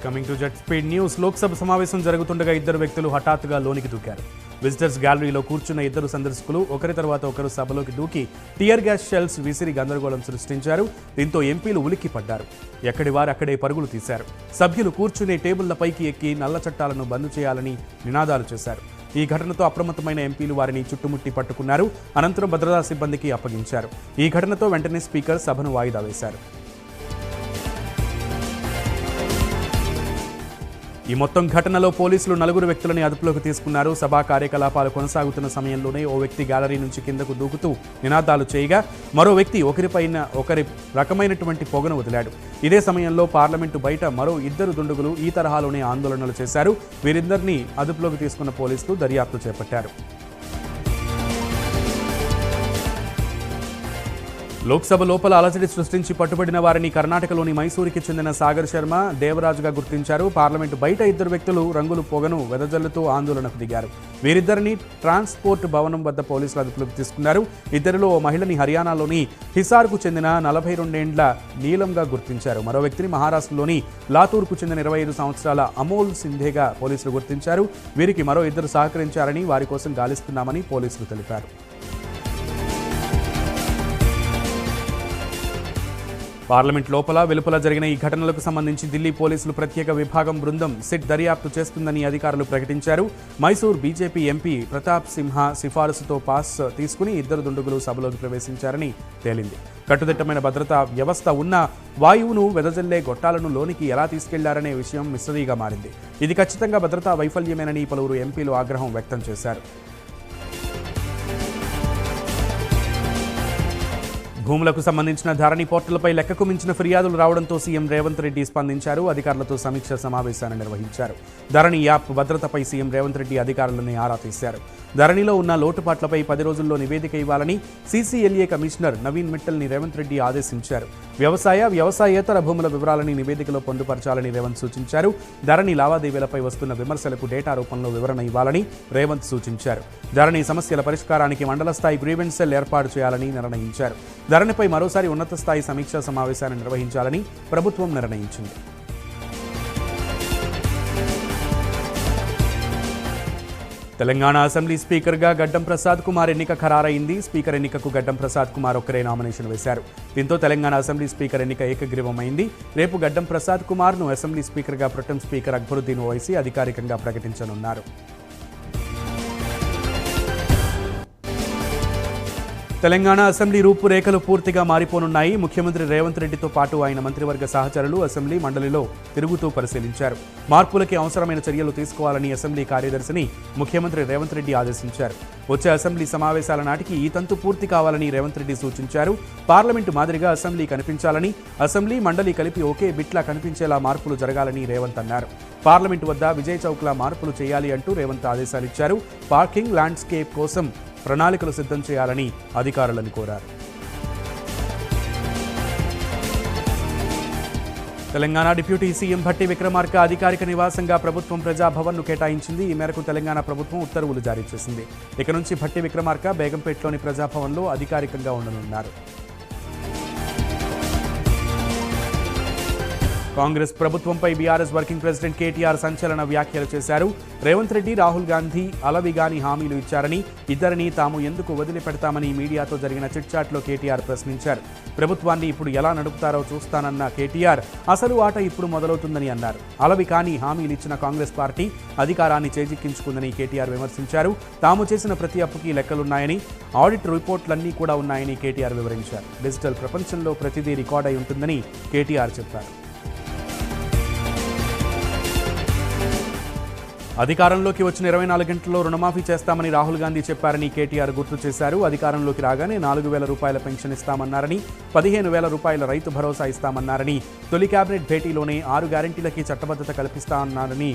Coming to jet speed news. Lok Sabha సమావేశం జరుగుతుండగా ఇద్దరు వ్యక్తులు హఠాత్తుగా లోనికి దూకారు. విజిటర్స్ గ్యాలరీలో కూర్చున్న ఇద్దరు సందర్శకులు ఒకరి తర్వాత ఒకరు సభలోకి దూకి టియర్ గ్యాస్ షెల్స్ విసిరి గందరగోళం సృష్టించారు. దీంతో ఎంపీలు ఉలిక్కి పడ్డారు. ఎక్కడి వారు అక్కడే పరుగులు తీశారు. సభ్యులు కూర్చునే టేబుళ్లపైకి ఎక్కి నల్ల చట్టాలను బంద్ చేయాలని నినాదాలు చేశారు. ఈ ఘటనతో అప్రమత్తమైన ఎంపీలు వారిని చుట్టుముట్టి పట్టుకున్నారు. అనంతరం భద్రతా సిబ్బందికి అప్పగించారు. ఈ ఘటనతో వెంటనే స్పీకర్ సభను వాయిదా వేశారు. ఈ మొత్తం ఘటనలో పోలీసులు 4 వ్యక్తులని అదుపులోకి తీసుకున్నారు. సభా కార్యకలాపాలు కొనసాగుతున్న సమయంలోనే ఓ వ్యక్తి గ్యాలరీ నుంచి కిందకు దూకుతూ నినాదాలు చేయగా మరో వ్యక్తి ఒకరిపైన ఒకరి రకమైనటువంటి పొగను వదిలాడు. ఇదే సమయంలో పార్లమెంటు బయట మరో 2 దుండగులు ఈ తరహాలోనే ఆందోళనలు చేశారు. వీరిద్దరినీ అదుపులోకి తీసుకున్న పోలీసులు దర్యాప్తు చేపట్టారు. లోక్సభ లోపల అలజడి సృష్టించి పట్టుబడిన వారిని కర్ణాటకలోని మైసూరుకి చెందిన సాగర్ శర్మ, దేవరాజుగా గుర్తించారు. పార్లమెంటు బయట 2 వ్యక్తులు రంగుల పొగను వెదజల్లుతూ ఆందోళనకు దిగారు. వీరిద్దరిని ట్రాన్స్పోర్ట్ భవనం వద్ద పోలీసులు అదుపులోకి తీసుకున్నారు. ఇద్దరిలో ఓ మహిళని హర్యానాలోని హిసార్కు చెందిన 42 ఏండ్ల నీలంగా గుర్తించారు. మరో వ్యక్తిని మహారాష్ట్రలోని లాతూర్కు చెందిన 25 సంవత్సరాల అమోల్ సింధేగా పోలీసులు గుర్తించారు. వీరికి మరో 2 సహకరించారని, వారి కోసం గాలిస్తున్నామని పోలీసులు తెలిపారు. పార్లమెంట్ లోపల వెలుపల జరిగిన ఈ ఘటనలకు సంబంధించి ఢిల్లీ పోలీసులు ప్రత్యేక విభాగం బృందం సిట్ దర్యాప్తు చేస్తుందని అధికారులు ప్రకటించారు. మైసూర్ బీజేపీ ఎంపీ ప్రతాప్ సింహ సిఫారసుతో పాస్ తీసుకుని 2 దుండగులు సభలోకి ప్రవేశించారని తేలింది. కట్టుదిట్టమైన భద్రతా వ్యవస్థ ఉన్న వాయువును వెదజల్లే గొట్టాలను లోనికి ఎలా తీసుకెళ్లారనే విషయం మిస్టరీగా మారింది. ఇది ఖచ్చితంగా భద్రతా వైఫల్యమేనని పలువురు ఎంపీలు ఆగ్రహం వ్యక్తం చేశారు. భూములకు సంబంధించిన ధరణి పోర్టల్పై లెక్కకు మించిన ఫిర్యాదులు రావడంతో సీఎం రేవంత్ రెడ్డి స్పందించారు. అధికారులతో సమీక్ష సమావేశాన్ని నిర్వహించారు. ధరణి యాప్ భద్రతపై సీఎం రేవంత్ రెడ్డి అధికారులను ఆరా తీశారు. ధరణిలో ఉన్న లోటుపాట్లపై 10 రోజుల్లో నివేదిక ఇవ్వాలని సీసీఎల్ఏ కమిషనర్ నవీన్ మిట్టల్ని రేవంత్ రెడ్డి ఆదేశించారు. వ్యవసాయేతర భూముల వివరాలని నివేదికలో పొందుపరచాలని రేవంత్ సూచించారు. ధరణి లావాదేవీలపై వస్తున్న విమర్శలకు డేటా రూపంలో వివరణ ఇవ్వాలని రేవంత్ సూచించారు. ధరణి సమస్యల పరిష్కారానికి మండల స్థాయి గ్రీవెన్స్ సెల్ ఏర్పాటు చేయాలని నిర్ణయించారు. ధరణిపై మరోసారి ఉన్నత స్థాయి సమీక్షా సమావేశాన్ని నిర్వహించాలని ప్రభుత్వం నిర్ణయించింది. తెలంగాణ అసెంబ్లీ స్పీకర్గా గడ్డం ప్రసాద్ కుమార్ ఎన్నిక ఖరారైంది. స్పీకర్ ఎన్నికకు గడ్డం ప్రసాద్ కుమార్ ఒక్కరే నామినేషన్ వేశారు. దీంతో తెలంగాణ అసెంబ్లీ స్పీకర్ ఎన్నిక ఏకగ్రీవమైంది. రేపు గడ్డం ప్రసాద్ కుమార్ను అసెంబ్లీ స్పీకర్గా ప్రొటెం స్పీకర్ అక్బరుద్దీన్ ఓవైసీ అధికారికంగా ప్రకటించనున్నారు. తెలంగాణ అసెంబ్లీ రూపురేఖలు పూర్తిగా మారిపోనున్నాయి. ముఖ్యమంత్రి రేవంత్ రెడ్డితో పాటు ఆయన మంత్రివర్గ సహచరులు అసెంబ్లీ మండలిలో తిరుగుతూ పరిశీలించారు. మార్పులకి అవసరమైన చర్యలు తీసుకోవాలని అసెంబ్లీ కార్యదర్శిని ముఖ్యమంత్రి రేవంత్ రెడ్డి ఆదేశించారు. వచ్చే అసెంబ్లీ సమావేశాల నాటికి ఈ తంతు పూర్తి కావాలని రేవంత్ రెడ్డి సూచించారు. పార్లమెంటు మాదిరిగా అసెంబ్లీ కనిపించాలని, అసెంబ్లీ మండలి కలిపి ఒకే బిట్లా కనిపించేలా మార్పులు జరగాలని రేవంత్ అన్నారు. పార్లమెంటు వద్ద విజయ్ చౌక్లా మార్పులు చేయాలి అంటూ రేవంత్ ఆదేశాలిచ్చారు. పార్కింగ్, ల్యాండ్స్కేప్ కోసం ప్రణాళికలు సిద్ధం చేయాలని అధికారులను కోరారు. తెలంగాణ డిప్యూటీ సీఎం భట్టి విక్రమార్క అధికారిక నివాసంగా ప్రభుత్వం ప్రజాభవన్ను కేటాయించింది. ఈ మేరకు తెలంగాణ ప్రభుత్వం ఉత్తర్వులు జారీ చేసింది. ఇక నుంచి భట్టి విక్రమార్క బేగంపేటలోని ప్రజాభవన్లో అధికారికంగా ఉండనున్నారు. కాంగ్రెస్ ప్రభుత్వంపై బీఆర్ఎస్ వర్కింగ్ ప్రెసిడెంట్ కేటీఆర్ సంచలన వ్యాఖ్యలు చేశారు. రేవంత్ రెడ్డి, రాహుల్ గాంధీ అలవిగాని హామీలు ఇచ్చారని, ఇద్దరిని తాము ఎందుకు వదిలిపెడతామని మీడియాతో జరిగిన చిట్చాట్లో కేటీఆర్ ప్రశ్నించారు. ప్రభుత్వాన్ని ఇప్పుడు ఎలా నడుపుతారో చూస్తానన్న కేటీఆర్ అసలు ఆట ఇప్పుడు మొదలవుతుందని అన్నారు. అలవికాని హామీలు ఇచ్చిన కాంగ్రెస్ పార్టీ అధికారాన్ని చేజిక్కించుకుందని కేటీఆర్ విమర్శించారు. తాము చేసిన ప్రతి అప్పుకి లెక్కలున్నాయని, ఆడిట్ రిపోర్ట్లన్నీ కూడా ఉన్నాయని కేటీఆర్ వివరించారు. డిజిటల్ ప్రపంచంలో ప్రతిదీ రికార్డ్ అయి ఉంటుందని కేటీఆర్ చెప్పారు. అధికారంలోకి వచ్చిన 24 గంటల్లో రుణమాఫీ చేస్తామని రాహుల్ గాంధీ చెప్పారని కేటీఆర్ గుర్తు చేశారు. అధికారంలోకి రాగానే 4,000 రూపాయల పెన్షన్ ఇస్తామన్నారని, 15,000 రూపాయల రైతు భరోసా ఇస్తామన్నారని, తొలి కేబినెట్ భేటీలోనే 6 గ్యారెంటీలకి చట్టబద్ధత కల్పిస్తామన్నారని,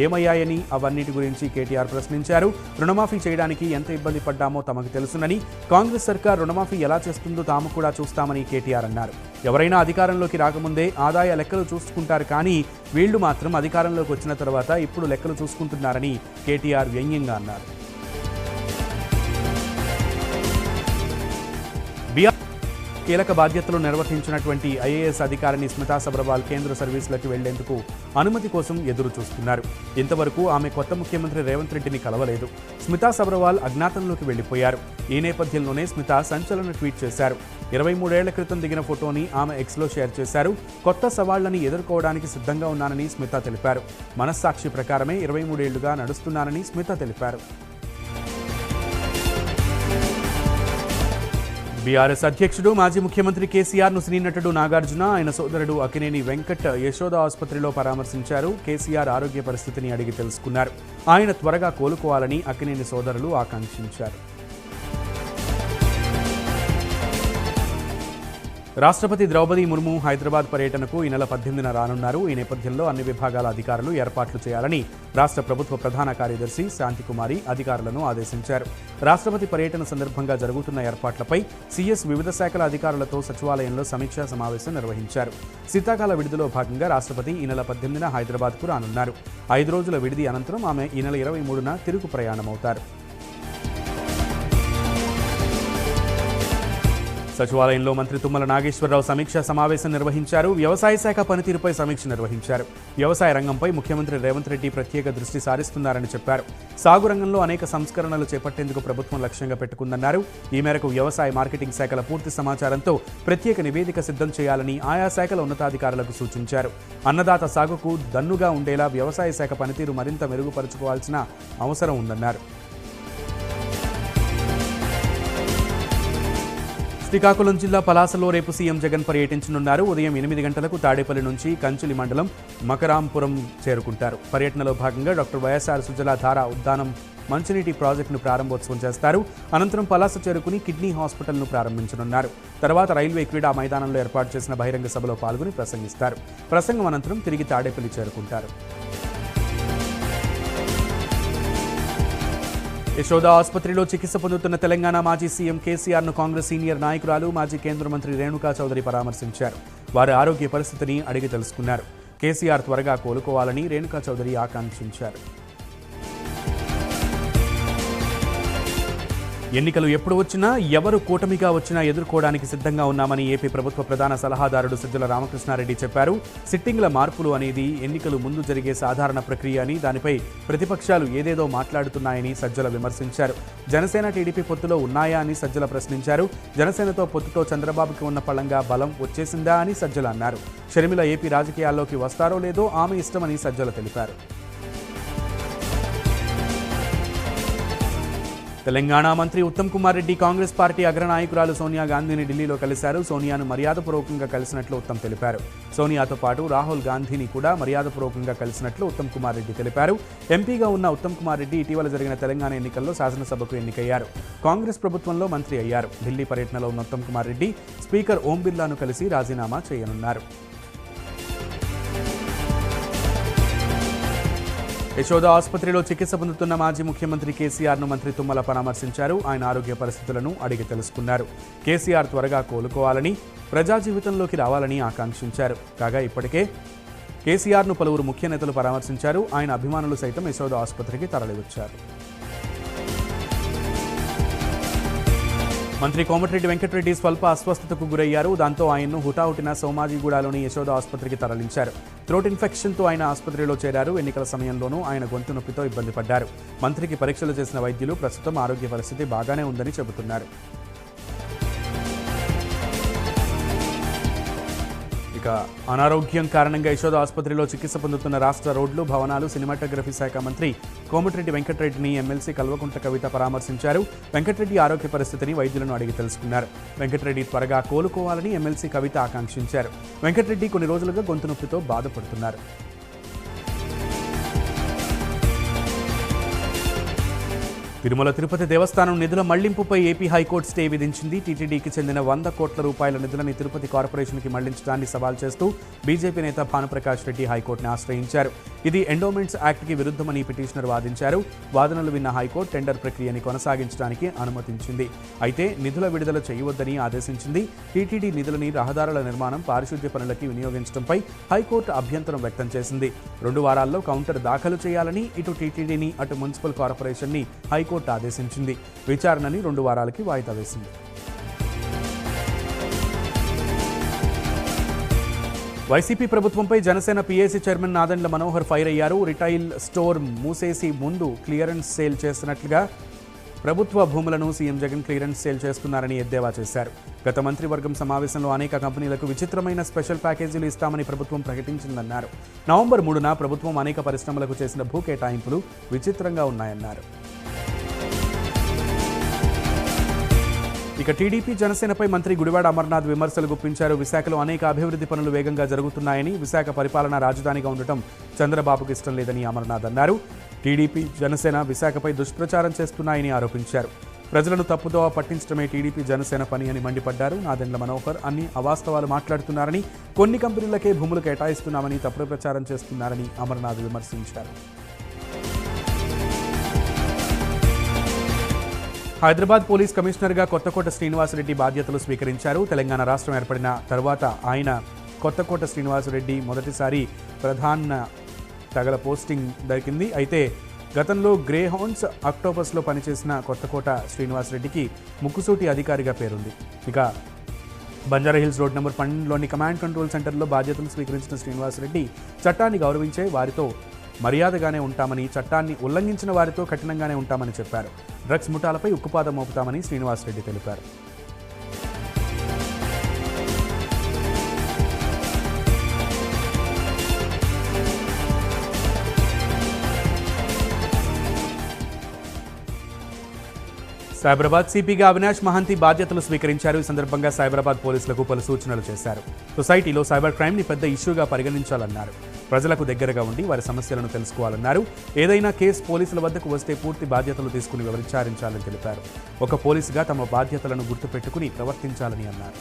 ఏమయ్యాయని అవన్నిటి గురించి కేటీఆర్ ప్రశ్నించారు. రుణమాఫీ చేయడానికి ఎంత ఇబ్బంది పడ్డామో తమకు తెలుసునని, కాంగ్రెస్ సర్కార్ రుణమాఫీ ఎలా చేస్తుందో తాము కూడా చూస్తామని కేటీఆర్ అన్నారు. ఎవరైనా అధికారంలోకి రాకముందే ఆదాయ లెక్కలు చూసుకుంటారు, కానీ వీళ్లు మాత్రం అధికారంలోకి వచ్చిన తర్వాత ఇప్పుడు లెక్కలు చూసుకుంటున్నారని కేటీఆర్ వ్యంగ్యంగా అన్నారు. కీలక బాధ్యతలు నిర్వహించినటువంటి ఐఏఎస్ అధికారిని స్మితా సబర్వాల్ కేంద్ర సర్వీసులకు వెళ్లేందుకు అనుమతి కోసం ఎదురు చూస్తున్నారు. ఇంతవరకు ఆమె కొత్త ముఖ్యమంత్రి రేవంత్ రెడ్డిని కలవలేదు. స్మితా సబర్వాల్ అజ్ఞాతంలోకి వెళ్లిపోయారు. ఈ నేపథ్యంలోనే స్మితా సంచలన ట్వీట్ చేశారు. 23 ఏళ్ల క్రితం దిగిన ఫోటోని ఆమె ఎక్స్లో షేర్ చేశారు. కొత్త సవాళ్లని ఎదుర్కోవడానికి సిద్ధంగా ఉన్నానని స్మితా తెలిపారు. మనస్సాక్షి ప్రకారమే 23 ఏళ్లుగా నడుస్తున్నానని స్మితా తెలిపారు. బీఆర్ఎస్ అధ్యక్షుడు మాజీ ముఖ్యమంత్రి కేసీఆర్ను సినీ నటుడు నాగార్జున ఆయన సోదరుడు అక్కినేని వెంకట్ యశోద ఆసుపత్రిలో పరామర్శించారు. కేసీఆర్ ఆరోగ్య పరిస్థితిని అడిగి తెలుసుకున్నారు. ఆయన త్వరగా కోలుకోవాలని అక్కినేని సోదరులు ఆకాంక్షించారు. రాష్ట్రపతి ద్రౌపది ముర్ము హైదరాబాద్ పర్యటనకు ఈ నెల 18న రానున్నారు. ఈ నేపథ్యంలో అన్ని విభాగాల అధికారులు ఏర్పాట్లు చేయాలని రాష్ట్ర ప్రభుత్వ ప్రధాన కార్యదర్శి శాంతికుమారి అధికారులను ఆదేశించారు. రాష్ట్రపతి పర్యటన సందర్భంగా జరుగుతున్న ఏర్పాట్లపై సీఎస్ వివిధ శాఖల అధికారులతో సచివాలయంలో సమీక్షా సమావేశం నిర్వహించారు. శీతాకాల విడిదిలో భాగంగా రాష్ట్రపతి ఈ నెల 18న హైదరాబాద్కు రానున్నారు. 5 రోజుల విడిది అనంతరం ఆమె ఈ నెల 23న తిరుగు ప్రయాణమవుతారు. సచివాలయంలో మంత్రి తుమ్మల నాగేశ్వరరావు సమీక్షా సమావేశం నిర్వహించారు. వ్యవసాయ శాఖ పనితీరుపై సమీక్ష నిర్వహించారు. వ్యవసాయ రంగంపై ముఖ్యమంత్రి రేవంత్ రెడ్డి ప్రత్యేక దృష్టి సారిస్తున్నారని చెప్పారు. సాగు రంగంలో అనేక సంస్కరణలు చేపట్టేందుకు ప్రభుత్వం లక్ష్యంగా పెట్టుకుందన్నారు. ఈ మేరకు వ్యవసాయ మార్కెటింగ్ శాఖల పూర్తి సమాచారంతో ప్రత్యేక నివేదిక సిద్ధం చేయాలని ఆయా శాఖల ఉన్నతాధికారులకు సూచించారు. అన్నదాత సాగుకు దన్నుగా ఉండేలా వ్యవసాయ శాఖ పనితీరు మరింత మెరుగుపరుచుకోవాల్సిన అవసరం ఉందన్నారు. శ్రీకాకుళం జిల్లా పలాసలో రేపు సీఎం జగన్ పర్యటించనున్నారు. ఉదయం 8 గంటలకు తాడేపల్లి నుంచి కంచులి మండలం మకరాంపురం చేరుకుంటారు. పర్యటనలో భాగంగా డాక్టర్ వైఎస్ఆర్ సుజలా ధార ఉద్యానం మంచినీటి ప్రాజెక్టును ప్రారంభోత్సవం చేస్తారు. అనంతరం పలాస చేరుకుని కిడ్నీ హాస్పిటల్ను ప్రారంభించనున్నారు. తర్వాత రైల్వే క్రీడా మైదానంలో ఏర్పాటు చేసిన బహిరంగ సభలో పాల్గొని ప్రసంగిస్తారు. ప్రసంగం అనంతరం తిరిగి తాడేపల్లి చేరుకుంటారు. యశోద ఆసుపత్రిలో చికిత్స పొందుతున్న తెలంగాణ మాజీ సీఎం కేసీఆర్ను కాంగ్రెస్ సీనియర్ నాయకురాలు మాజీ కేంద్ర మంత్రి రేణుకా చౌదరి పరామర్శించారు. వారి ఆరోగ్య పరిస్థితిని అడిగి తెలుసుకున్నారు. కేసీఆర్ త్వరగా కోలుకోవాలని రేణుకా చౌదరి ఆకాంక్షించారు. ఎన్నికలు ఎప్పుడు వచ్చినా ఎవరు కూటమిగా వచ్చినా ఎదుర్కోవడానికి సిద్ధంగా ఉన్నామని ఏపీ ప్రభుత్వ ప్రధాన సలహాదారుడు సజ్జల రామకృష్ణారెడ్డి చెప్పారు. సిట్టింగ్ల మార్పులు అనేది ఎన్నికలు ముందు జరిగే సాధారణ ప్రక్రియ అని, దానిపై ప్రతిపక్షాలు ఏదేదో మాట్లాడుతున్నాయని సజ్జల విమర్శించారు. జనసేన టీడీపీ పొత్తులో ఉన్నాయా అని సజ్జల ప్రశ్నించారు. జనసేనతో పొత్తుతో చంద్రబాబుకి ఉన్న పళంగా బలం వచ్చేసిందా అని సజ్జల అన్నారు. షర్మిల ఏపీ రాజకీయాల్లోకి వస్తారో లేదో ఆమె ఇష్టమని సజ్జల తెలిపారు. తెలంగాణ మంత్రి ఉత్తమ్ కుమార్ రెడ్డి కాంగ్రెస్ పార్టీ అగ్రనాయకురాలు సోనియా గాంధీని ఢిల్లీలో కలిశారు. సోనియాను మర్యాదపూర్వకంగా కలిసినట్లు ఉత్తమ్ తెలిపారు. సోనియాతో పాటు రాహుల్ గాంధీని కూడా మర్యాదపూర్వకంగా కలిసినట్లు ఉత్తమ్ కుమార్ రెడ్డి తెలిపారు. ఎంపీగా ఉన్న ఉత్తమ్ కుమార్ రెడ్డి ఇటీవల జరిగిన తెలంగాణ ఎన్నికల్లో శాసనసభకు ఎన్నికయ్యారు. కాంగ్రెస్ ప్రభుత్వంలో మంత్రి అయ్యారు. ఢిల్లీ పర్యటనలో ఉన్న ఉత్తమ్ కుమార్ రెడ్డి స్పీకర్ ఓం బిర్లాను కలిసి రాజీనామా చేయనున్నారు. యశోద ఆసుపత్రిలో చికిత్స పొందుతున్న మాజీ ముఖ్యమంత్రి కేసీఆర్ను మంత్రి తుమ్మల పరామర్శించారు. ఆయన ఆరోగ్య పరిస్థితులను అడిగి తెలుసుకున్నారు. కేసీఆర్ త్వరగా కోలుకోవాలని, ప్రజా జీవితంలోకి రావాలని ఆకాంక్షించారు. కాగా ఇప్పటికే కేసీఆర్ను పలువురు ముఖ్య నేతలు పరామర్శించారు. ఆయన అభిమానులు సైతం యశోద ఆసుపత్రికి తరలివచ్చారు. మంత్రి కోమటిరెడ్డి వెంకటరెడ్డి స్వల్ప అస్వస్థతకు గురయ్యారు. దాంతో ఆయన్ను హుటాహుటిన సోమాజిగూడలోని యశోద ఆసుపత్రికి తరలించారు. థ్రోట్ ఇన్ఫెక్షన్తో ఆయన ఆసుపత్రిలో చేరారు. ఎన్నికల సమయంలోనూ ఆయన గొంతు నొప్పితో ఇబ్బంది పడ్డారు. మంత్రికి పరీక్షలు చేసిన వైద్యులు ప్రస్తుతం ఆరోగ్య పరిస్థితి బాగానే ఉందని చెబుతున్నారు. ఇక అనారోగ్యం కారణంగా యశోద ఆసుపత్రిలో చికిత్స పొందుతున్న రాష్ట్ర రోడ్లు, భవనాలు, సినిమాటోగ్రఫీ శాఖ మంత్రి కోమటిరెడ్డి వెంకటరెడ్డిని ఎమ్మెల్సీ కల్వకుంట్ల కవిత పరామర్శించారు. వెంకటరెడ్డి ఆరోగ్య పరిస్థితిని వైద్యులను అడిగి తెలుసుకున్నారు. వెంకటరెడ్డి త్వరగా కోలుకోవాలని ఎమ్మెల్సీ కవిత ఆకాంక్షించారు. వెంకటరెడ్డి కొన్ని రోజులుగా గొంతు నొప్పితో బాధపడుతున్నారు. తిరుమల తిరుపతి దేవస్థానం నిధుల మళ్లింపుపై ఏపీ హైకోర్టు స్టే విధించింది. టీటీడీకి చెందిన 100 కోట్ల రూపాయల నిధులని తిరుపతి కార్పొరేషన్కి మళ్లించడాన్ని సవాల్ చేస్తూ బీజేపీ నేత భానుప్రకాష్ రెడ్డి హైకోర్టును ఆశ్రయించారు. ఇది ఎండోమెంట్స్ యాక్ట్కి విరుద్ధమని పిటిషనర్ వాదించారు. వాదనలు విన్న హైకోర్టు టెండర్ ప్రక్రియని కొనసాగించడానికి అనుమతించింది. అయితే నిధుల విడుదల చేయవద్దని ఆదేశించింది. టీటీడీ నిధులని రహదారుల నిర్మాణం, పారిశుద్ధ్య పనులకి వినియోగించడంపై హైకోర్టు అభ్యంతరం వ్యక్తం చేసింది. 2 వారాల్లో కౌంటర్ దాఖలు చేయాలని ఇటు టీటీడీని, అటు మున్సిపల్ కార్పొరేషన్ని హైకోర్టు ఆదేశించింది. విచారణని 2 వారాలకి వాయిదా వేసింది. వైసీపీ ప్రభుత్వంపై Janasena PAC chairman Nadendla Manohar fire అయ్యారు. రిటైల్ స్టోర్ మూసేసి ముందు క్లియరెన్స్ సేల్ చేస్తున్నట్లుగా ప్రభుత్వ భూములను సీఎం జగన్ క్లియరెన్స్ సేల్ చేస్తున్నారని ఎద్దేవా చేశారు. గత మంత్రివర్గం సమావేశంలో అనేక కంపెనీలకు విచిత్రమైన స్పెషల్ ప్యాకేజీలు ఇస్తామని ప్రభుత్వం ప్రకటించిందన్నారు. నవంబర్ 3న ప్రభుత్వం అనేక పరిశ్రమలకు చేసిన భూ కేటాయింపులు విచిత్రంగా ఉన్నాయన్నారు. ఇక టీడీపీ జనసేనపై మంత్రి గుడివాడ అమర్నాథ్ విమర్శలు గుప్పించారు. విశాఖలో అనేక అభివృద్ధి పనులు వేగంగా జరుగుతున్నాయని, విశాఖ పరిపాలన రాజధానిగా ఉండటం చంద్రబాబుకు ఇష్టం లేదని అమర్నాథ్ అన్నారు. టీడీపీ జనసేన విశాఖపై దుష్ప్రచారం చేస్తున్నాయని ఆరోపించారు. ప్రజలను తప్పుదోవ పట్టించడమే టీడీపీ జనసేన పని అని మండిపడ్డారు. నాదెండ్ల మనోహర్ అన్ని అవాస్తవాలు మాట్లాడుతున్నారని, కొన్ని కంపెనీలకే భూములు కేటాయిస్తున్నామని తప్పుడు ప్రచారం చేస్తున్నారని అమర్నాథ్ విమర్శించారు. హైదరాబాద్ పోలీస్ కమిషనర్గా కొత్తకోట శ్రీనివాసరెడ్డి బాధ్యతలు స్వీకరించారు. తెలంగాణ రాష్ట్రం ఏర్పడిన తర్వాత ఆయన కొత్తకోట శ్రీనివాసరెడ్డి మొదటిసారి ప్రధాన తగల పోస్టింగ్ దొరికింది. అయితే గతంలో గ్రే హౌండ్స్ అక్టోపస్లో పనిచేసిన కొత్తకోట శ్రీనివాసరెడ్డికి ముక్కుసూటి అధికారిగా పేరుంది. ఇక బంజారాహిల్స్ రోడ్ నెంబర్ 12లోని కమాండ్ కంట్రోల్ సెంటర్లో బాధ్యతలు స్వీకరించిన శ్రీనివాసరెడ్డి చట్టాన్ని గౌరవించే వారితో మర్యాదగానే ఉంటామని, చట్టాన్ని ఉల్లంఘించిన వారితో కఠినంగానే ఉంటామని చెప్పారు. డ్రగ్స్ ముఠాలపై ఉక్కుపాదం మోపుతామని శ్రీనివాసరెడ్డి తెలిపారు. సైబరాబాద్ సిపిగా అవినాష్ మహంతి బాధ్యతలు స్వీకరించారు. ఈ సందర్భంగా సైబరాబాద్ పోలీసులకు పలు సూచనలు చేశారు. సొసైటీలో సైబర్ క్రైమ్ని పెద్ద ఇష్యూగా పరిగణించాలన్నారు. ప్రజలకు దగ్గరగా ఉండి వారి సమస్యలను తెలుసుకోవాలన్నారు. ఏదైనా కేసు పోలీసుల వద్దకు వస్తే పూర్తి బాధ్యతలు తీసుకుని విచారించాలని తెలిపారు. ఒక పోలీసుగా తమ బాధ్యతలను గుర్తుపెట్టుకుని ప్రవర్తించాలని అన్నారు.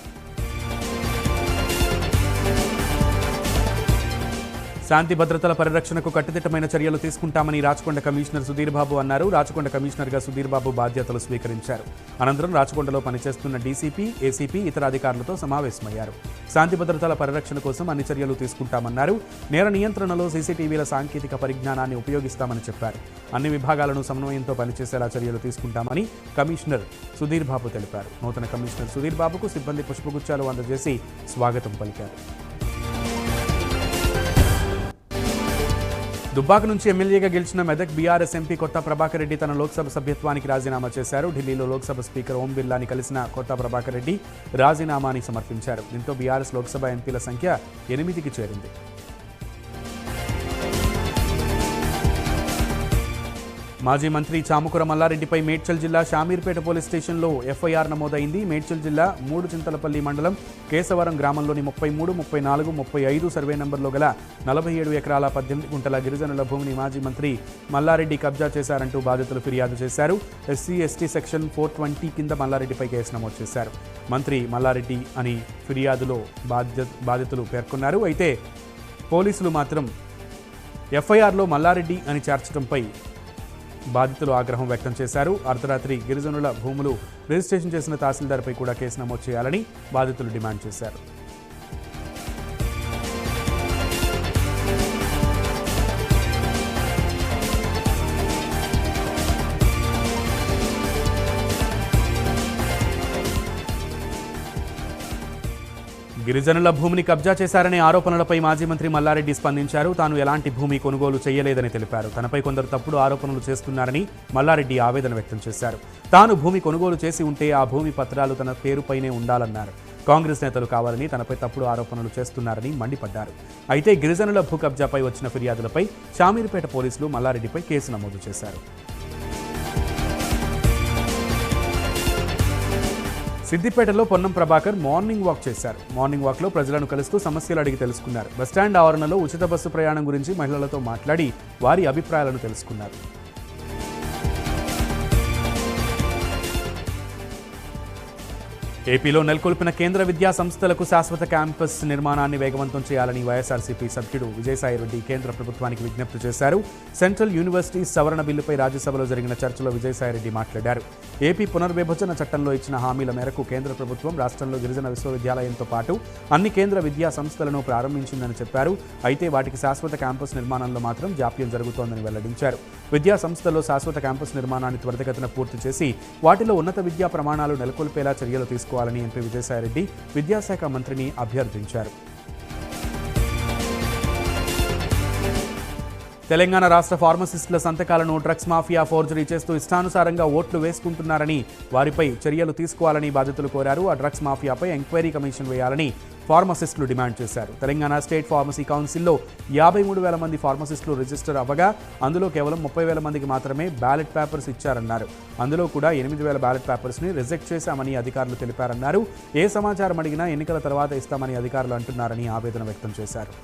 శాంతి భద్రతల పరిరక్షణకు కట్టుదిట్టమైన చర్యలు తీసుకుంటామని రాచకొండ కమిషనర్ సుధీర్ బాబు అన్నారు. రాచకొండ కమిషనర్గా సుధీర్ బాబు బాధ్యతలు స్వీకరించారు. అనంతరం రాచకొండలో పనిచేస్తున్న డీసీపీ, ఏసీపీ, ఇతర అధికారులతో సమావేశమయ్యారు. శాంతి భద్రతల పరిరక్షణ కోసం అన్ని చర్యలు తీసుకుంటామన్నారు. నేర నియంత్రణలో సీసీటీవీల సాంకేతిక పరిజ్ఞానాన్ని ఉపయోగిస్తామని చెప్పారు. అన్ని విభాగాలను సమన్వయంతో పనిచేసేలా చర్యలు తీసుకుంటామని కమిషనర్ సుధీర్ బాబు తెలిపారు. నూతన కమిషనర్ సుధీర్ బాబుకు సిబ్బంది పుష్పగుచ్చాలు అందజేసి స్వాగతం పలికారు. దుబ్బాక నుంచి ఎమ్మెల్యేగా గెలిచిన మెదక్ బీఆర్ఎస్ ఎంపీ కొత్త ప్రభాకర్ రెడ్డి తన లోక్సభ సభ్యత్వానికి రాజీనామా చేశారు. ఢిల్లీలో లోక్సభ స్పీకర్ ఓం బిర్లాని కలిసిన కొత్త ప్రభాకర్ రెడ్డి రాజీనామాని సమర్పించారు. దీంతో బీఆర్ఎస్ లోక్సభ ఎంపీల సంఖ్య 8కి చేరింది. మాజీ మంత్రి చామకూర మల్లారెడ్డిపై మేడ్చల్ జిల్లా షామీర్పేట పోలీస్ స్టేషన్లో ఎఫ్ఐఆర్ నమోదైంది. మేడ్చల్ జిల్లా 3 చింతలపల్లి మండలం కేశవరం గ్రామంలోని 33, 34, 35 సర్వే నంబర్లో గల 47 ఎకరాల 18 గుంటల గిరిజనుల భూమిని మాజీ మంత్రి మల్లారెడ్డి కబ్జా చేశారంటూ బాధితులు ఫిర్యాదు చేశారు. ఎస్సీ ఎస్టీ సెక్షన్ 420 కింద మల్లారెడ్డిపై కేసు నమోదు చేశారు. మంత్రి మల్లారెడ్డి అని ఫిర్యాదులో బాధితులు పేర్కొన్నారు. అయితే పోలీసులు మాత్రం ఎఫ్ఐఆర్లో మల్లారెడ్డి అని చేర్చడంపై బాధితులు ఆగ్రహం వ్యక్తం చేశారు. అర్ధరాత్రి గిరిజనుల భూములు రిజిస్ట్రేషన్ చేసిన తహసీల్దార్పై కూడా కేసు నమోదు చేయాలని బాధితులు డిమాండ్ చేశారు. గిరిజనుల భూమిని కబ్జా చేశారనే ఆరోపణలపై మాజీ మంత్రి మల్లారెడ్డి స్పందించారు. తాను ఎలాంటి భూమి కొనుగోలు చేయలేదని తెలిపారు. తనపై కొందరు తప్పుడు ఆరోపణలు చేస్తున్నారని మల్లారెడ్డి ఆవేదన వ్యక్తం చేశారు. తాను భూమి కొనుగోలు చేసి ఉంటే ఆ భూమి పత్రాలు తన పేరుపైనే ఉండాలన్నారు. కాంగ్రెస్ నేతలు కావాలని తనపై తప్పుడు ఆరోపణలు చేస్తున్నారని మండిపడ్డారు. అయితే గిరిజనుల భూ కబ్జాపై వచ్చిన ఫిర్యాదులపై షామీర్పేట పోలీసులు మల్లారెడ్డిపై కేసు నమోదు చేశారు. సిద్దిపేటలో పొన్నం ప్రభాకర్ మార్నింగ్ వాక్ చేశారు. మార్నింగ్ వాక్లో ప్రజలను కలుస్తూ సమస్యలు అడిగి తెలుసుకున్నారు. బస్టాండ్ ఆవరణలో ఉచిత బస్సు ప్రయాణం గురించి మహిళలతో మాట్లాడి వారి అభిప్రాయాలను తెలుసుకున్నారు. ఏపీలో నెలకొల్పిన కేంద్ర విద్యా సంస్థలకు శాశ్వత క్యాంపస్ నిర్మాణాన్ని వేగవంతం చేయాలని వైఎస్ఆర్సీపీ సభ్యుడు విజయసాయిరెడ్డి కేంద్ర ప్రభుత్వానికి విజ్ఞప్తి చేశారు. సెంట్రల్ యూనివర్సిటీస్ సవరణ బిల్లుపై రాజ్యసభలో జరిగిన చర్చలో విజయసాయిరెడ్డి మాట్లాడారు. ఏపీ పునర్విభజన చట్టంలో ఇచ్చిన హామీల మేరకు కేంద్ర ప్రభుత్వం రాష్ట్రంలో గిరిజన విశ్వవిద్యాలయంతో పాటు అన్ని కేంద్ర విద్యా సంస్థలను ప్రారంభించిందని చెప్పారు. అయితే వాటికి శాశ్వత క్యాంపస్ నిర్మాణంలో మాత్రం జాప్యం జరుగుతోందని వెల్లడించారు. విద్యా సంస్థల్లో శాశ్వత క్యాంపస్ నిర్మాణాన్ని త్వరితగతిన పూర్తి చేసి వాటిలో ఉన్నత విద్యా ప్రమాణాలు నెలకొల్పేలా చర్యలు తీసుకోవాలని ఎంపీ విజయసాయిరెడ్డి విద్యాశాఖ మంత్రిని అభ్యర్థించారు. తెలంగాణ రాష్ట్ర ఫార్మసిస్టుల సంతకాలను డ్రగ్స్ మాఫియా ఫోర్జరీ చేస్తూ ఇష్టానుసారంగా ఓట్లు వేసుకుంటున్నారని వారిపై చర్యలు తీసుకోవాలని బాధితులు కోరారు. ఆ డ్రగ్స్ మాఫియాపై ఎంక్వైరీ కమిషన్ వేయాలని ఫార్మసిస్టులు డిమాండ్ చేశారు. తెలంగాణ స్టేట్ ఫార్మసీ కౌన్సిల్లో 53,000 మంది ఫార్మసిస్టులు రిజిస్టర్ అవ్వగా అందులో కేవలం 30,000 మందికి మాత్రమే బ్యాలెట్ పేపర్స్ ఇచ్చారన్నారు. అందులో కూడా 8,000 బ్యాలెట్ పేపర్స్ని రిజెక్ట్ చేశామని అధికారులు తెలిపారన్నారు. ఏ సమాచారం అడిగినా ఎన్నికల తర్వాత ఇస్తామని అధికారులు అంటున్నారని ఆవేదన వ్యక్తం చేశారు.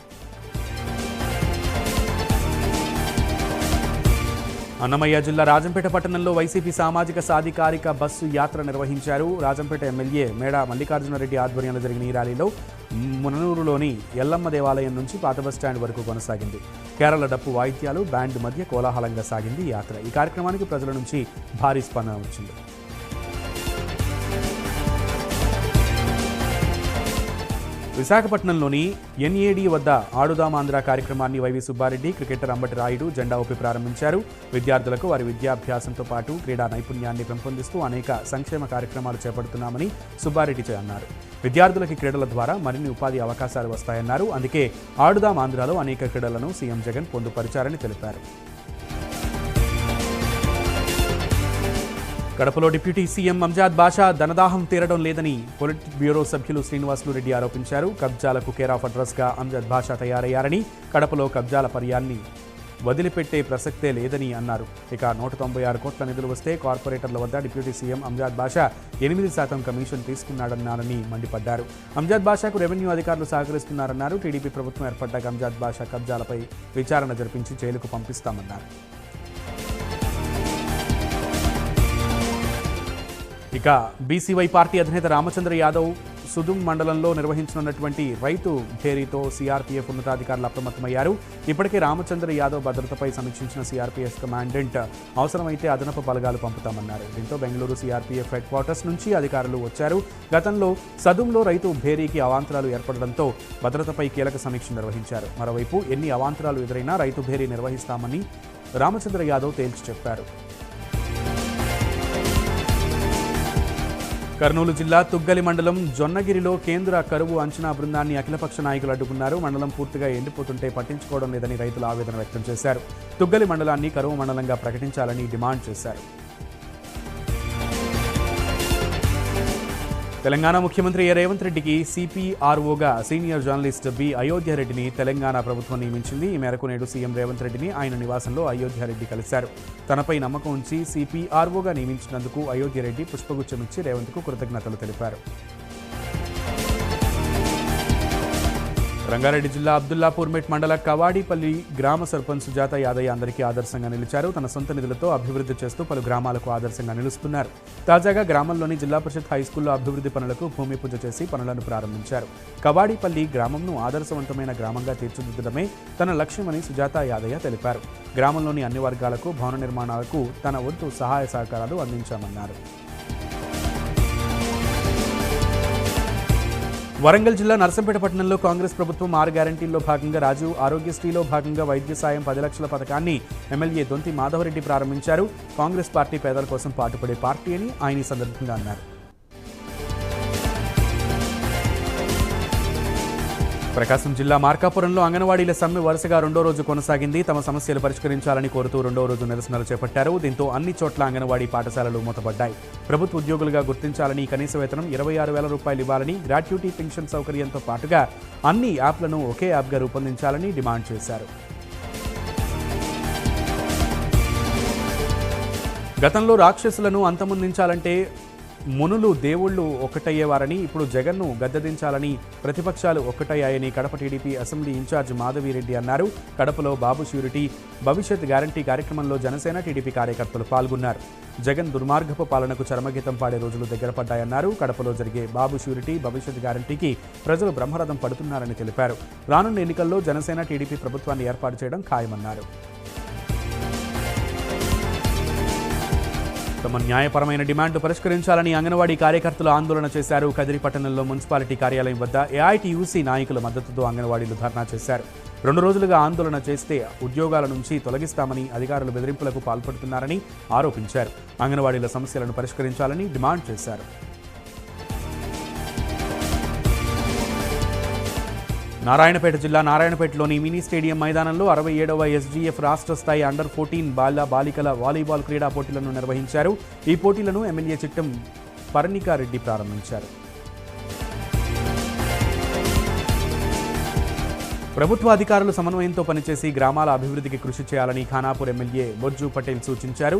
అన్నమయ్య జిల్లా రాజంపేట పట్టణంలో వైసీపీ సామాజిక సాధికారిక బస్సు యాత్ర నిర్వహించారు. రాజంపేట ఎమ్మెల్యే మేడ మల్లికార్జునరెడ్డి ఆధ్వర్యంలో జరిగిన ఈ ర్యాలీలో ముననూరులోని ఎల్లమ్మ దేవాలయం నుంచి పాత బస్టాండ్ వరకు కొనసాగింది. కేరళ డప్పు వాయిద్యాలు బ్యాండ్ మధ్య కోలాహలంగా సాగింది ఈ యాత్ర. ఈ కార్యక్రమానికి ప్రజల నుంచి భారీ స్పందన వచ్చింది. విశాఖపట్నంలోని ఎన్ఏడి వద్ద ఆడుదాం ఆంధ్ర కార్యక్రమాన్ని వైవి సుబ్బారెడ్డి, క్రికెటర్ అంబటి రాయుడు జెండా ఊపి ప్రారంభించారు. విద్యార్థులకు వారి విద్యాభ్యాసంతో పాటు క్రీడా నైపుణ్యాన్ని పెంపొందిస్తూ అనేక సంక్షేమ కార్యక్రమాలు చేపడుతున్నామని సుబ్బారెడ్డి అన్నారు. విద్యార్థులకి క్రీడల ద్వారా మరిన్ని ఉపాధి అవకాశాలు వస్తాయన్నారు. అందుకే ఆడుదాం ఆంధ్రలో అనేక క్రీడలను సీఎం జగన్ పొందుపరిచారని తెలిపారు. కడపలో డిప్యూటీ సీఎం అంజాద్ బాషా ధనదాహం తీరడం లేదని పొలిట్ బ్యూరో సభ్యులు శ్రీనివాసులు రెడ్డి ఆరోపించారు. కబ్జాలకు కేర్ ఆఫ్ అడ్రస్గా అంజాద్ బాషా తయారయ్యారని, కడపలో కబ్జాల పర్యాన్ని వదిలిపెట్టే ప్రసక్తే లేదని అన్నారు. ఇక 196 కోట్ల నిధులు వస్తే కార్పొరేటర్ల వద్ద డిప్యూటీ సీఎం అంజాద్ బాషా 8% కమిషన్ తీసుకున్నాడన్నారని మండిపడ్డారు. అంజాద్ బాషాకు రెవెన్యూ అధికారులు సహకరిస్తున్నారన్నారు. టీడీపీ ప్రభుత్వం ఏర్పడ్డాక అంజాద్ బాషా కబ్జాలపై విచారణ జరిపించి జైలుకు పంపిస్తామన్నారు. ఇక బీసీవై పార్టీ అధినేత రామచంద్ర యాదవ్ సుదుం మండలంలో నిర్వహించనున్నటువంటి రైతు భేరీతో సీఆర్పీఎఫ్ ఉన్నతాధికారులు అప్రమత్తమయ్యారు. ఇప్పటికే రామచంద్ర యాదవ్ భద్రతపై సమీక్షించిన సీఆర్పీఎఫ్ కమాండెంట్ అవసరమైతే అదనపు బలగాలు పంపుతామన్నారు. దీంతో బెంగళూరు సీఆర్పీఎఫ్ హెడ్ క్వార్టర్స్ నుంచి అధికారులు వచ్చారు. గతంలో సదుంలో రైతు భేరీకి అవాంతరాలు ఏర్పడడంతో భద్రతపై కీలక సమీక్ష నిర్వహించారు. మరోవైపు ఎన్ని అవాంతరాలు ఎదురైనా రైతు భేరీ నిర్వహిస్తామని రామచంద్ర యాదవ్ తేల్చి చెప్పారు. కర్నూలు జిల్లా తుగ్గలి మండలం జొన్నగిరిలో కేంద్ర కరువు అంచనా బృందాన్ని అఖిలపక్ష నాయకులు అడ్డుకున్నారు. మండలం పూర్తిగా ఎండిపోతుంటే పట్టించుకోవడం లేదని రైతులు ఆవేదన వ్యక్తం చేశారు. తుగ్గలి మండలాన్ని కరువు మండలంగా ప్రకటించాలని డిమాండ్ చేశారు. తెలంగాణ ముఖ్యమంత్రి రేవంత్ రెడ్డికి సిపిఆర్ఓగా సీనియర్ జర్నలిస్ట్ బి అయోధ్యారెడ్డిని తెలంగాణ ప్రభుత్వం నియమించింది. ఈ మేరకు నేడు సీఎం రేవంత్ రెడ్డిని ఆయన నివాసంలో అయోధ్యారెడ్డి కలిశారు. తనపై నమ్మకం ఉంచి సిపిఆర్ఓగా నియమించినందుకు అయోధ్యారెడ్డి పుష్పగుచ్చమిచ్చి రేవంత్కు కృతజ్ఞతలు తెలిపారు. రంగారెడ్డి జిల్లా అబ్దుల్లాపూర్మెట్ మండల కవాడిపల్లి గ్రామ సర్పంచ్ సుజాత యాదయ్య అందరికీ ఆదర్శంగా నిలిచారు. తన సొంత నిధులతో అభివృద్ధి చేస్తూ పలు గ్రామాలకు ఆదర్శంగా నిలుస్తున్నారు. తాజాగా గ్రామంలోని జిల్లా పరిషత్ హైస్కూల్లో అభివృద్ధి పనులకు భూమి పూజ చేసి పనులను ప్రారంభించారు. కవాడిపల్లి గ్రామంను ఆదర్శవంతమైన గ్రామంగా తీర్చిదిద్దడమే తన లక్ష్యమని సుజాత యాదయ్య తెలిపారు. గ్రామంలోని అన్ని వర్గాలకు భవన నిర్మాణాలకు తన వంతు సహాయ సహకారాలు అందించామన్నారు. వరంగల్ జిల్లా నర్సంపేట పట్టణంలో కాంగ్రెస్ ప్రభుత్వం 6 గ్యారంటీల్లో భాగంగా రాజీవ్ ఆరోగ్యశ్రీలో భాగంగా వైద్య సాయం 10 లక్షల పథకాన్ని ఎమ్మెల్యే దొంతి మాధవరెడ్డి ప్రారంభించారు. కాంగ్రెస్ పార్టీ పేదల కోసం పాటుపడే పార్టీ అని ఆయన ఈ సందర్భంగా అన్నారు. ప్రకాశం జిల్లా మార్కాపురంలో అంగన్వాడీల సమ్మె వరుసగా రెండో రోజు కొనసాగింది. తమ సమస్యలు పరిష్కరించాలని కోరుతూ రెండో రోజు నిరసనలు చేపట్టారు. దీంతో అన్ని చోట్ల అంగన్వాడీ పాఠశాలలు మూతపడ్డాయి. ప్రభుత్వ ఉద్యోగులుగా గుర్తించాలని, కనీస వేతనం 26,000 రూపాయలు ఇవ్వాలని, గ్రాట్యుటీ పెన్షన్ సౌకర్యంతో పాటుగా అన్ని యాప్లను ఒకే యాప్గా రూపొందించాలని డిమాండ్ చేశారు. గతంలో రాక్షసులను అంతమొందించాలంటే మునులు దేవుళ్లు ఒక్కటయ్యేవారని, ఇప్పుడు జగన్ను గద్దెదించాలని ప్రతిపక్షాలు ఒక్కటయ్యాయని Kadapa TDP assembly incharge Madhavi Reddy అన్నారు. కడపలో బాబు ష్యూరిటీ భవిష్యత్ గ్యారంటీ కార్యక్రమంలో జనసేన టీడీపీ కార్యకర్తలు పాల్గొన్నారు. జగన్ దుర్మార్గపు పాలనకు చరమగీతం పాడే రోజులు దగ్గర పడ్డాయన్నారు. కడపలో జరిగే బాబు ష్యూరిటీ భవిష్యత్ గ్యారంటీకి ప్రజలు బ్రహ్మరథం పడుతున్నారని తెలిపారు. రానున్న ఎన్నికల్లో జనసేన టీడీపీ ప్రభుత్వాన్ని ఏర్పాటు చేయడం ఖాయమన్నారు. తమ న్యాయపరమైన డిమాండ్లు పరిష్కరించాలని అంగన్వాడీ కార్యకర్తలు ఆందోళన చేశారు. కదిరి పట్టణంలో మున్సిపాలిటీ కార్యాలయం వద్ద ఏఐటీయూసీ నాయకుల మద్దతుతో అంగన్వాడీలు ధర్నా చేశారు. 2 రోజులుగా ఆందోళన చేస్తే ఉద్యోగాల నుంచి తొలగిస్తామని అధికారులు బెదిరింపులకు పాల్పడుతున్నారని ఆరోపించారు. అంగన్వాడీల సమస్యలను పరిష్కరించాలని డిమాండ్ చేశారు. నారాయణపేట జిల్లా నారాయణపేటలోని మినీ స్టేడియం మైదానంలో 67వ ఎస్జీఎఫ్ రాష్ట్ర స్థాయి అండర్ 14 బాలికల వాలీబాల్ క్రీడా పోటీలను నిర్వహించారు. ఈ పోటీలను ఎమ్మెల్యే చిట్టం పర్ణికారెడ్డి ప్రారంభించారు. ప్రభుత్వ అధికారులు సమన్వయంతో పనిచేసి గ్రామాల అభివృద్ధికి కృషి చేయాలని ఖానాపూర్ ఎమ్మెల్యే బొజ్జు పటేల్ సూచించారు.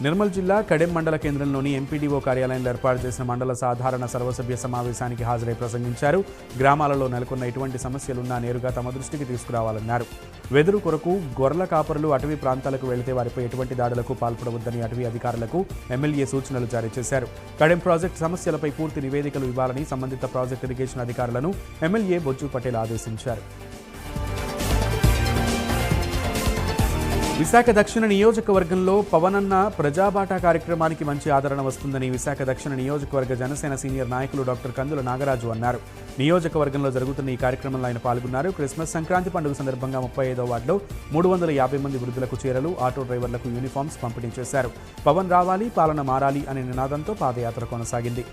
నిర్మల్ జిల్లా కడెం మండల కేంద్రంలోని ఎంపీడీఓ కార్యాలయంలో ఏర్పాటు చేసిన మండల సాధారణ సర్వసభ్య సమావేశానికి హాజరై ప్రసంగించారు. గ్రామాలలో నెలకొన్న ఎటువంటి సమస్యలున్నా నేరుగా తమ దృష్టికి తీసుకురావాలన్నారు. వెదురు కొరకు గొర్రెల కాపరులు అటవీ ప్రాంతాలకు వెళితే వారిపై ఎటువంటి దాడులకు పాల్పడవద్దని అటవీ అధికారులకు ఎమ్మెల్యే సూచనలు జారీ చేశారు. కడెం ప్రాజెక్టు సమస్యలపై పూర్తి నివేదికలు ఇవ్వాలని సంబంధిత ప్రాజెక్టు ఇరిగేషన్ అధికారులను ఎమ్మెల్యే బొజ్జు పటేల్ ఆదేశించారు. విశాఖ దక్షిణ నియోజకవర్గంలో పవనన్న ప్రజాబాటా కార్యక్రమానికి మంచి ఆదరణ వస్తుందని విశాఖ దక్షిణ నియోజకవర్గ జనసేన సీనియర్ నాయకులు డాక్టర్ కందుల నాగరాజు అన్నారు. నియోజకవర్గంలో జరుగుతున్న ఈ కార్యక్రమంలో ఆయన పాల్గొన్నారు. క్రిస్మస్ సంక్రాంతి పండుగ సందర్భంగా 35వ వార్డులో 350 మంది వృద్ధులకు చీరలు, ఆటో డ్రైవర్లకు యూనిఫామ్స్ పంపిణీ చేశారు. పవన్ రావాలి, పాలన మారాలి అనే నినాదంతో పాదయాత్ర కొనసాగింది.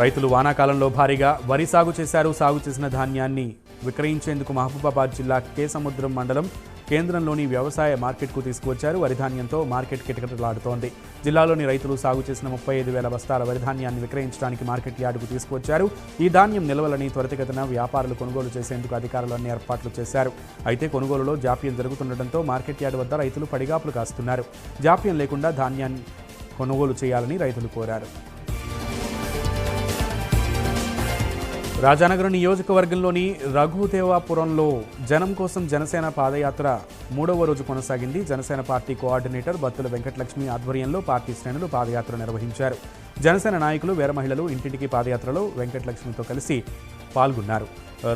రైతులు వానాకాలంలో భారీగా వరి సాగు చేశారు. సాగు చేసిన ధాన్యాన్ని విక్రయించేందుకు మహబూబాబాద్ జిల్లా కేసముద్రం మండలం కేంద్రంలోని వ్యవసాయ మార్కెట్కు తీసుకువచ్చారు. వరి ధాన్యంతో మార్కెట్ కిటకిటలాడుతోంది. జిల్లాలోని రైతులు సాగు చేసిన 35,000 బస్తాల వరి ధాన్యాన్ని విక్రయించడానికి మార్కెట్ యార్డుకు తీసుకువచ్చారు. ఈ ధాన్యం నిల్వలని త్వరితగతిన వ్యాపారులు కొనుగోలు చేసేందుకు అధికారులు అన్ని ఏర్పాట్లు చేశారు. అయితే కొనుగోలులో జాప్యం జరుగుతుండటంతో మార్కెట్ యార్డు వద్ద రైతులు పడిగాపులు కాస్తున్నారు. జాప్యం లేకుండా ధాన్యాన్ని కొనుగోలు చేయాలని రైతులు కోరారు. రాజానగరం నియోజకవర్గంలోని రఘుదేవాపురంలో జనం కోసం జనసేన పాదయాత్ర 3వ రోజు కొనసాగింది. జనసేన పార్టీ కోఆర్డినేటర్ బత్తుల వెంకటలక్ష్మి ఆధ్వర్యంలో పార్టీ శ్రేణులు పాదయాత్ర నిర్వహించారు. జనసేన నాయకులు, వీర మహిళలు ఇంటింటికి పాదయాత్రలో వెంకటలక్ష్మితో కలిసి పాల్గొన్నారు.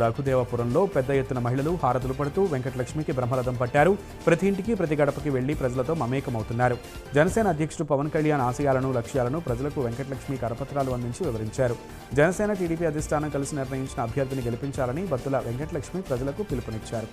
రఘుదేవపురంలో పెద్ద ఎత్తున మహిళలు హారతులు పడుతూ వెంకటలక్ష్మికి బ్రహ్మరథం పట్టారు. ప్రతి ఇంటికి, ప్రతి గడపకి వెళ్లి ప్రజలతో మమేకమవుతున్నారు. జనసేన అధ్యక్షుడు పవన్ కళ్యాణ్ ఆశయాలను, లక్ష్యాలను ప్రజలకు వెంకటలక్ష్మి కరపత్రాలు అందించి వివరించారు. జనసేన టీడీపీ అధిష్టానం కలిసి నిర్ణయించిన అభ్యర్థిని గెలిపించాలని బత్తుల వెంకటలక్ష్మి ప్రజలకు పిలుపునిచ్చారు.